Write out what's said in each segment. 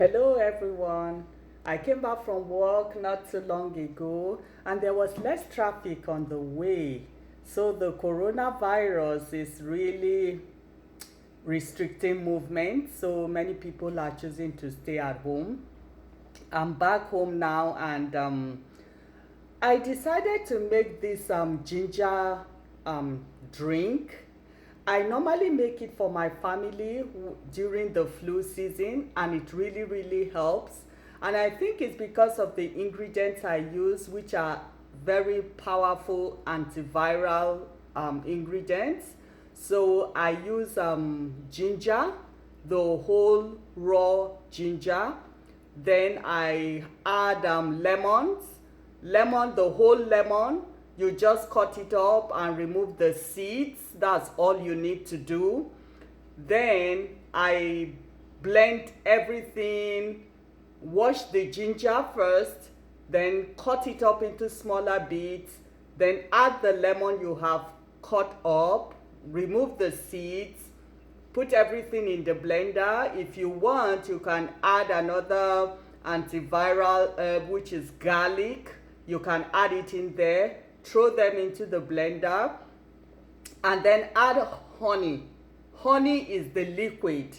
Hello everyone. I came back from work not too long ago and there was less traffic on the way. So the coronavirus is really restricting movement. So many people are choosing to stay at home. I'm back home now and I decided to make this ginger drink. I normally make it for my family during the flu season and it really helps. And I think it's because of the ingredients I use, which are very powerful antiviral ingredients. So I use ginger, the whole raw ginger. Then I add lemon, the whole lemon. You just cut it up and remove the seeds. That's all you need to do. Then I blend everything, wash the ginger first, then cut it up into smaller bits, then add the lemon you have cut up, remove the seeds, put everything in the blender. If you want, you can add another antiviral herb, which is garlic. You can add it in there, throw them into the blender, and then add honey. Honey is the liquid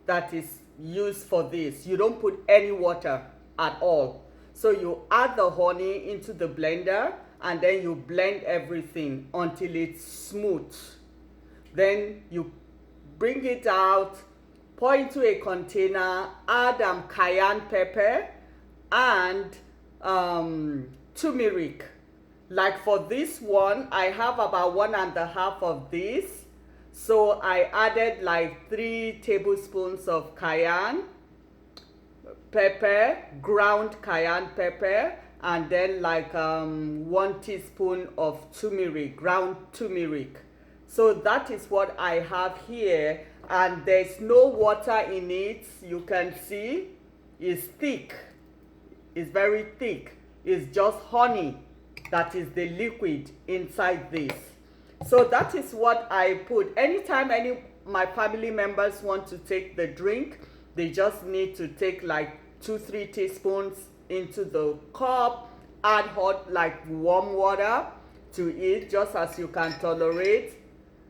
that is used for this. You don't put any water at all. So you add the honey into the blender and then you blend everything until it's smooth. Then you bring it out, pour into a container, add cayenne pepper and turmeric. Like for this one, I have about 1.5 of this. So I added like 3 tablespoons of cayenne pepper, ground cayenne pepper, and then like 1 teaspoon of turmeric, ground turmeric. So that is what I have here, and there's no water in it. You can see it's thick. It's very thick. It's just honey that is the liquid inside this. So that is what I put. Anytime my family members want to take the drink, they just need to take like 2-3 teaspoons into the cup, add hot like warm water to it, just as you can tolerate,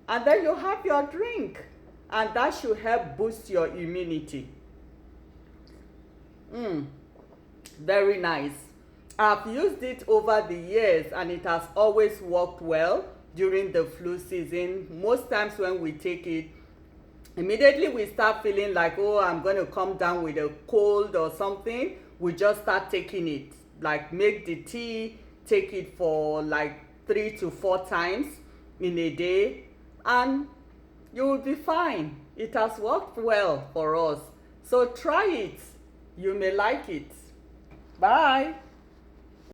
and then you have your drink, and that should help boost your immunity. Very nice. I've used it over the years and it has always worked well during the flu season. Most times when we take it, immediately we start feeling like, oh, I'm going to come down with a cold or something. We just start taking it. Like make the tea, take it for like 3 to 4 times in a day, and you will be fine. It has worked well for us. So try it. You may like it. Bye.